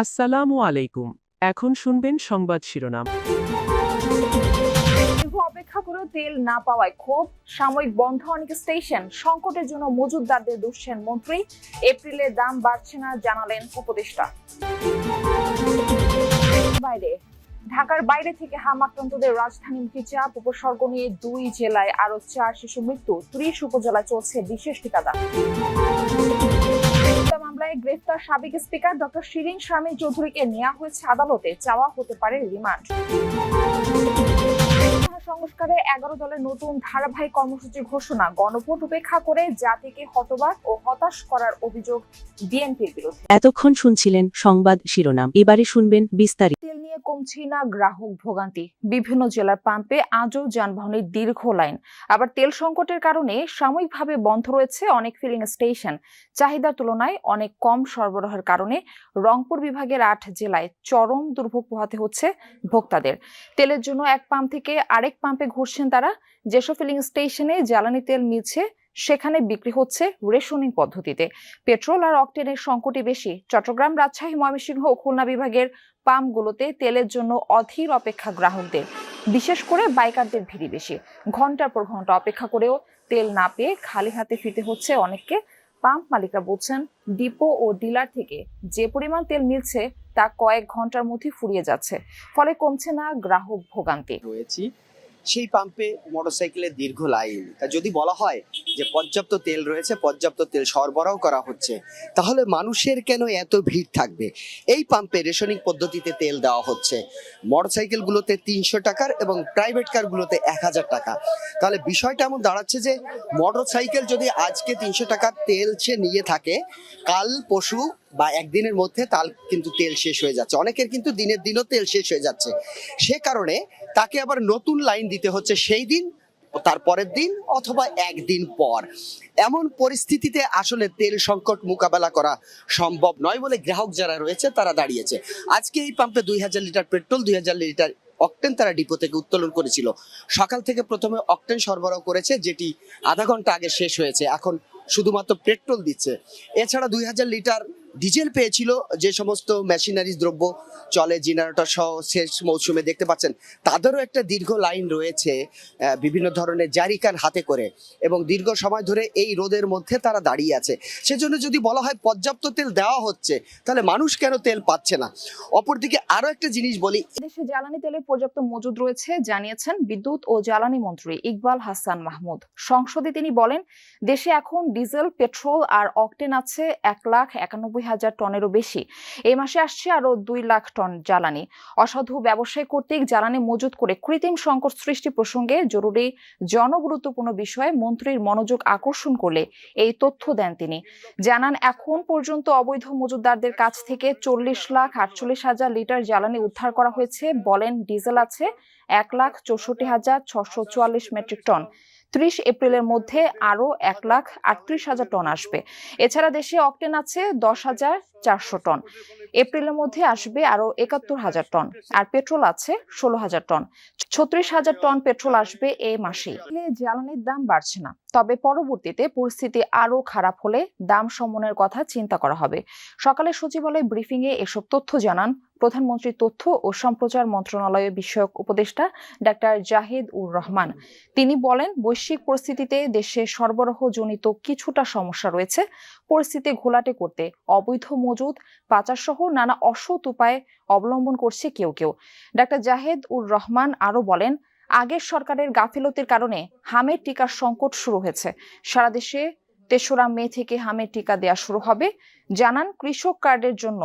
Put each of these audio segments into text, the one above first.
আসসালামু আলাইকুম। এখন শুনবেন সংবাদ শিরোনাম। দীর্ঘ অপেক্ষা করেও তেল না পাওয়ায় ক্ষোভ, সাময়িক বন্ধ অনেক স্টেশন, সংকটের জন্য মজুতদারদের দুষছেন মন্ত্রী। এপ্রিলে দাম বাড়ছে না জানালেন উপদেষ্টা। বাইরে ঢাকার বাইরে থেকে হাম আক্রান্তদের রাজধানীমুখী চাপ, উপসর্গ নিয়ে 2 জেলায় আরো 4 শিশু মৃত্যু, 30 উপজেলায় চলছে বিশেষ টিকাদান। মামলায় গ্রেফতার সাবেক স্পিকার ডক্টর শিরিন শারমিন চৌধুরীকে নেওয়া হয়েছে আদালতে, চাওয়া হতে পারে রিমান্ড। সংস্কারে 11 দলের নতুন ধারাবাহিক কর্মসূচি ঘোষণা, গণভোট উপেক্ষা করে জাতিকে হতবাক ও হতাশ করার অভিযোগ বিএনপির বিরুদ্ধে। এতক্ষণ শুনছিলেন সংবাদ শিরোনাম, এবারে শুনবেন বিস্তারিত। তেল নিয়ে কমছে না গ্রাহক ভোগান্তি, বিভিন্ন জেলার পাম্পে আজও যানবাহনের দীর্ঘ লাইন। আবার তেল সংকটের কারণে সাময়িকভাবে বন্ধ রয়েছে অনেক ফিলিং স্টেশন। চাহিদার তুলনায় অনেক কম সরবরাহের কারণে রংপুর বিভাগের 8 জেলায় চরম দুর্ভোগ পোহাতে হচ্ছে ভোক্তাদের। তেলের জন্য এক পাম্প থেকে আরেক পাম্পে ঘুরছেন তারা। যেসব ফিলিং স্টেশনে জ্বালানি তেল মিলছে সেখানে বিক্রি হচ্ছে রেশনিং পদ্ধতিতে। পেট্রোল আর অকটেনের সংকটই বেশি। চট্টগ্রাম, রাজশাহী, ময়মনসিংহ ও খুলনা বিভাগের পাম্পগুলোতে তেলের জন্য অধীর অপেক্ষা গ্রাহকদের, বিশেষ করে বাইকারদের ভিড়ই বেশি। ঘন্টার পর ঘন্টা অপেক্ষা করেও তেল না পেয়ে খালি হাতে ফিরতে হচ্ছে অনেককে। পাম্প মালিকরা বলছেন, ডিপো ও ডিলার থেকে যে পরিমাণ তেল মিলছে তা কয়েক ঘন্টার মধ্যে ফুরিয়ে যাচ্ছে, ফলে কমছে না গ্রাহক ভোগান্তি। রয়েছি সেই পাম্পে মোটরসাইকেলের দীর্ঘ লাইন। তা যদি বলা হয় যে পর্যাপ্ত তেল রয়েছে, পর্যাপ্ত তেল সরবরাহ করা হচ্ছে, তাহলে মানুষের কেন এত ভিড় থাকবে? এই পাম্পে রেশনিং পদ্ধতিতে তেল দেওয়া হচ্ছে। মোটরসাইকেলগুলোতে 300 টাকার এবং প্রাইভেট কারগুলোতে 1000 টাকা। তাহলে বিষয়টা এমন দাঁড়াচ্ছে যে মোটরসাইকেল যদি আজকে 300 টাকার তেল সে নিয়ে থাকে, কাল পরশু বা একদিনের মধ্যে তার কিন্তু তেল শেষ হয়ে যাচ্ছে। অনেকের কিন্তু দিনের দিনও তেল শেষ হয়ে যাচ্ছে। সে কারণে তাকে আবার নতুন লাইন দিতে হচ্ছে সেই দিন, তারপরের দিন অথবা একদিন পর। এমন পরিস্থিতিতে আসলে তেল সংকট মোকাবেলা করা সম্ভব নয় বলে গ্রাহক যারা রয়েছে তারা দাঁড়িয়েছে। আজকে এই পাম্পে 2000 লিটার পেট্রোল, 2000 লিটার অকটেন তারা ডিপো থেকে উত্তোলন করেছিল। সকাল থেকে প্রথমে অকটেন সরবরাহ করেছে, যেটি আধা ঘন্টা আগে শেষ হয়েছে। এখন শুধুমাত্র পেট্রোল দিচ্ছে। এছাড়া 2000 লিটার ডিজেল পেয়েছিল। যে সমস্ত মেশিনারি দ্রব্য চলে, জেনারেটর সহ শেষ মৌসুমে দেখতে পাচ্ছেন তাদেরও একটা দীর্ঘ লাইন রয়েছে, বিভিন্ন ধরনের জারিকান হাতে করে, এবং দীর্ঘ সময় ধরে এই রোদের মধ্যে তারা দাঁড়িয়ে আছে। সেজন্য যদি বলা হয় পর্যাপ্ত তেল দেওয়া হচ্ছে, তাহলে মানুষ কেন তেল পাচ্ছে না? অপরদিকে আরো একটা জিনিস বলি, দেশে জ্বালানি তেলের পর্যাপ্ত মজুদ রয়েছে জানিয়েছেন বিদ্যুৎ ও জ্বালানি মন্ত্রী ইকবাল হাসান মাহমুদ। সংসদে তিনি বলেন, দেশে এখন ডিজেল, পেট্রোল আর অকটেন আছে 1,91,000 টনেরও বেশি। এই মাসে আসছে আরো 2 লাখ টন জ্বালানি। অসাধু ব্যবসায়ী কর্তৃক জ্বালানি মজুত করে কৃত্রিম সংকট সৃষ্টি প্রসঙ্গে জরুরি জনগুরুত্বপূর্ণ বিষয়ে মন্ত্রীর মনোযোগ আকর্ষণ করলে এই তথ্য দেন তিনি। জানান, এখন পর্যন্ত অবৈধ মজুতদারদের কাছ থেকে 40,48,000 লিটার জ্বালানি উদ্ধার করা হয়েছে। বলেন, ডিজেল আছে 1,64,644 মেট্রিক টন। 30 এপ্রিলের মধ্যে আরো 1,38,000 টন আসবে। এছাড়া দেশে অকটেন আছে 10,400 টন। এপ্রিলের মধ্যে আসবে আরো 71,000 টন। আর পেট্রোল আছে 16,000 টন। 36,000 টন পেট্রোল আসবে এই মাসেই। জ্বালানির দাম বাড়ছে না, তবে পরবর্তীতে পরিস্থিতি আরো খারাপ হলে দাম সমনের কথা চিন্তা করা হবে। সকালে সচিবালয় ব্রিফিং এ এসব তথ্য জানান প্রধানমন্ত্রীর তথ্য ও সম্প্রচার মন্ত্রণালয় বিষয়ক উপদেষ্টা ডাক্তার জাহিদ উর রহমান। তিনি বলেন, বৈশ্বিক পরিস্থিতিতে দেশে সরবরাহজনিত কিছুটা সমস্যা রয়েছে। পরিস্থিতি ঘোলাটে করতে অবৈধ মজুদ, পাচার সহ নানা অসৎ উপায় অবলম্বন করছে কেউ কেউ। ডাক্তার জাহিদ উর রহমান আরো বলেন, আগের সরকারের গাফিলতির কারণে হামের টিকার সংকট শুরু হয়েছে। সারা দেশে 3রা মে থেকে হামের টিকা দেয়া শুরু হবে। জানান, কৃষক কার্ডের জন্য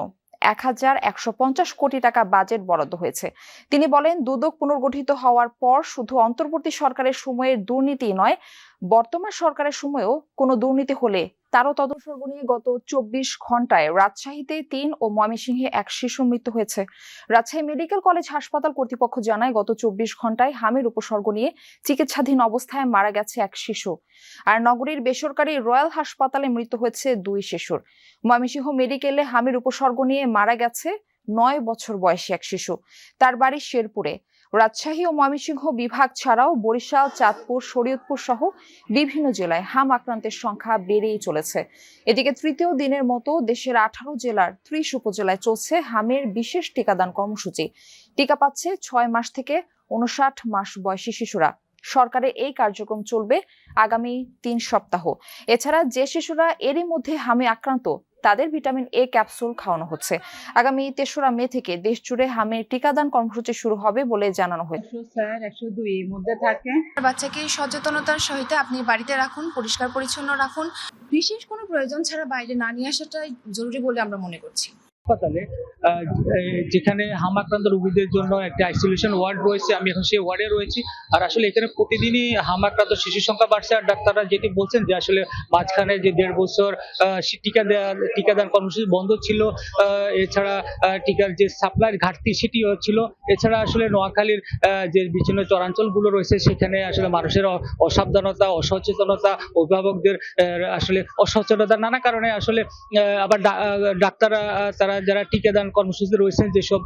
1,150 কোটি টাকা বাজেট বরাদ্দ হয়েছে। তিনি বলেন, দুদক পুনর্গঠিত হওয়ার পর শুধু অন্তর্বর্তী সরকারের সময়ের দুর্নীতি নয়, বর্তমান সরকারের সময়েও কোনো দুর্নীতি হলে তারও তদন্ত নিয়ে গত 24 ঘন্টায় রাজশাহীতে 3 ও ময়মনসিংহে 1 শিশু মৃত্যু হয়েছে। রাজশাহী মেডিকেল কলেজ হাসপাতাল কর্তৃপক্ষ জানায়, গত 24 ঘন্টায় হামের উপসর্গ নিয়ে চিকিৎসাধীন অবস্থায় মারা গেছে 1 শিশু। আর নগরীর বেসরকারি রয়্যাল হাসপাতালে মৃত্যু হয়েছে 2 শিশুর। ময়মনসিংহ মেডিকেলে হামের উপসর্গ নিয়ে মারা গেছে 9 বছর বয়সী 1 শিশু। তার বাড়ি শেরপুরে। রাজশাহী ও ময়মনসিংহ বিভাগ ছাড়াও বরিশাল, চাঁদপুর, শরীয়তপুর সহ বিভিন্ন জেলায় হাম আক্রান্তের সংখ্যা বেড়েই চলেছে। এদিকে তৃতীয় দিনের মতো দেশের 18 জেলার 30 উপজেলায় চলছে হামের বিশেষ টিকাদান কর্মসূচি। টিকা পাচ্ছে 6 মাস থেকে 59 মাস বয়সী শিশুরা। সরকারের এই কার্যক্রম চলবে আগামী 3 সপ্তাহ। এছাড়া যে শিশুরা এরই মধ্যে হামে আক্রান্ত তাদের ভিটামিন এ ক্যাপসুল খাওয়ানো হচ্ছে। আগামী 3রা মে থেকে দেশ জুড়ে হামের টিকাদান কর্মসূচি শুরু হবে বলে জানানো হয়েছে। 102 এর মধ্যে থাকে। বাচ্চাকে সচেতনতার সহিত আপনি বাড়িতে রাখুন, পরিষ্কার পরিচ্ছন্ন রাখুন। বিশেষ কোনো প্রয়োজন ছাড়া বাইরে না নিয়ে আসাটাই জরুরি বলে আমরা মনে করছি। হাসপাতালে যেখানে হামাক্রান্ত রোগীদের জন্য একটা আইসোলেশন ওয়ার্ড রয়েছে, আমি এখন সেই ওয়ার্ডে রয়েছি। আর আসলে এখানে প্রতিদিনই হামাক্রান্ত শিশুর সংখ্যা বাড়ছে। আর ডাক্তাররা যেটি বলছেন যে আসলে মাঝখানে যে 1.5 বছর টিকাদান কর্মসূচি বন্ধ ছিল, এছাড়া টিকার যে সাপ্লাইয়ের ঘাটতি সেটিও ছিল। এছাড়া আসলে নোয়াখালীর যে বিচ্ছিন্ন চরাঞ্চলগুলো রয়েছে সেখানে আসলে মানুষের অসাবধানতা, অসচেতনতা, অভিভাবকদের আসলে অসচেতনতা নানা কারণে আসলে আবার ডাক্তাররা তারা যারা টিকাদান কর্মসূচিতে রয়েছেন, যেসব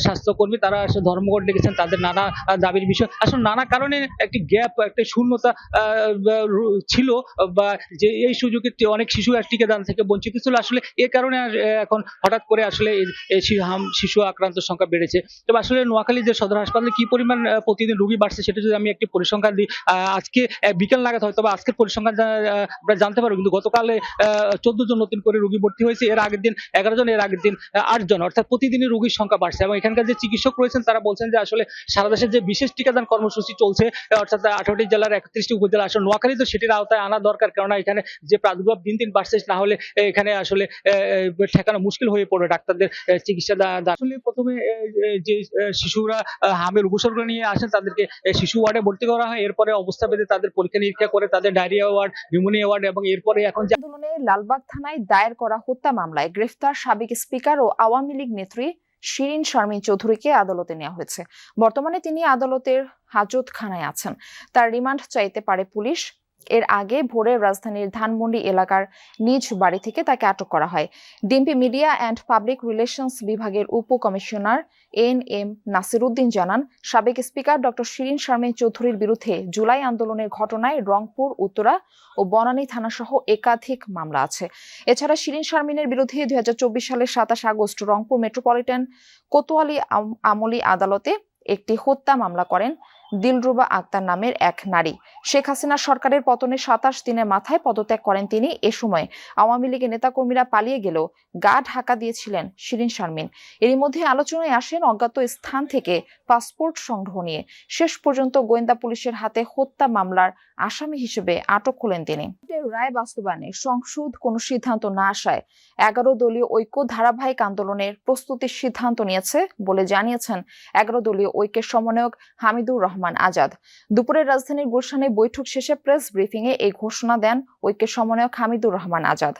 স্বাস্থ্যকর্মী তারা আসলে ধর্মঘট ডেকেছেন তাদের নানা দাবির বিষয়। আসলে নানা কারণে একটি গ্যাপ, একটা শূন্যতা ছিল, বা যে এই সুযোগে অনেক শিশু টিকাদান থেকে বঞ্চিত ছিল। আসলে এ কারণে এখন হঠাৎ করে আসলে শিশু আক্রান্ত সংখ্যা বেড়েছে। তবে আসলে নোয়াখালী যে সদর হাসপাতালে কি পরিমাণ প্রতিদিন রোগী বাড়ছে সেটা যদি আমি একটি পরিসংখ্যান দিই, আজকে বিকেল নাগাদ হয়তো বা আজকের পরিসংখ্যান আমরা জানতে পারবো, কিন্তু গতকালে 14 জন নতুন করে রোগী ভর্তি হয়েছে। এর আগের দিন 11 জন, এর আগের দিন 8 জন, অর্থাৎ প্রতিদিনই রোগীর সংখ্যা বাড়ছে। এবং এখানকার যে চিকিৎসক রয়েছেন তারা বলছেন যে আসলে সারা দেশের যে বিশেষ টিকাদান কর্মসূচি চলছে, অর্থাৎ 18টি জেলার 31টি উপজেলা, আসলে নোয়াখালী তো সেটির আওতায় আনা দরকার, কেননা এখানে যে প্রাদুর্ভাব দিন দিন বাড়ছে, না হলে এখানে আসলে ঠেকানো মুশকিল হয়ে পড়বে ডাক্তারদের চিকিৎসা। আসলে প্রথমে যে শিশুরা হামের উপসর্গ নিয়ে আসেন তাদেরকে শিশু ওয়ার্ডে ভর্তি করা হয়। এরপরে অবস্থা ভেদে তাদের পরীক্ষা নিরীক্ষা করে তাদের ডায়রিয়া ওয়ার্ড, নিউমোনিয়া ওয়ার্ড, এবং এরপরে এখন আন্দোলনে লালবাগ থানায় দায়ের করা হত্যা মামলায় গ্রেফতার সাবেক স্পিকার ও আওয়ামী লীগ নেত্রী শিরিন শারমিন চৌধুরীকে আদালতে নেওয়া হয়েছে। বর্তমানে তিনি আদালতের হাজতখানায় আছেন। তার রিমান্ড চাইতে পারে পুলিশ। এর আগে ভোরে রাজধানীর ধানমন্ডি এলাকার নিজ বাড়ি থেকে তাকে আটক করা হয়। DMP media and public relations বিভাগের উপ-কমিশনার এন.এম. নাসিরউদ্দিন জানান, সাবেক স্পিকার ডক্টর শিরিন শারমিন চৌধুরীর বিরুদ্ধে জুলাই আন্দোলনের ঘটনায় রংপুর, উত্তরা ও বনানী থানাসহ একাধিক মামলা আছে। এছাড়া শিরিন শারমিনের বিরুদ্ধে 2024 সালের 27 আগস্ট রংপুর মেট্রোপলিটন কোতোয়ালি আমলি আদালতে একটি হত্যা মামলা করেন দিলরুবা আক্তার নামের এক নারী। শেখ হাসিনা সরকারের পতনের 27 দিনের মাথায় পদত্যাগ করেন তিনি। এ সময় আওয়ামী লীগের নেতাকর্মীরা পালিয়ে গেলেও গা ঢাকা দিয়েছিলেন শিরিন শারমিন। এরই মধ্যে আলোচনায় আসেন অজ্ঞাত স্থান থেকে পাসপোর্ট সংগ্রহ নিয়ে। শেষ পর্যন্ত গোয়েন্দা পুলিশের হাতে হত্যা মামলার আসামি হিসেবে আটক হলেন তিনি। রায় বাস্তবায়নে সংসদ কোনো সিদ্ধান্ত না আসায় 11 দলীয় ঐক্য ধারাবাহিক আন্দোলনের প্রস্তুতির সিদ্ধান্ত নিয়েছে বলে জানিয়েছেন 11 দলীয় ঐক্যের সমন্বয়ক হামিদুর রহমান আজাদ। দুপুরে রাজধানীর গুলশানে বৈঠক শেষে প্রেস ব্রিফিংয়ে এই ঘোষণা দেন ঐক্যের সমন্বয়ক হামিদুর রহমান আজাদ।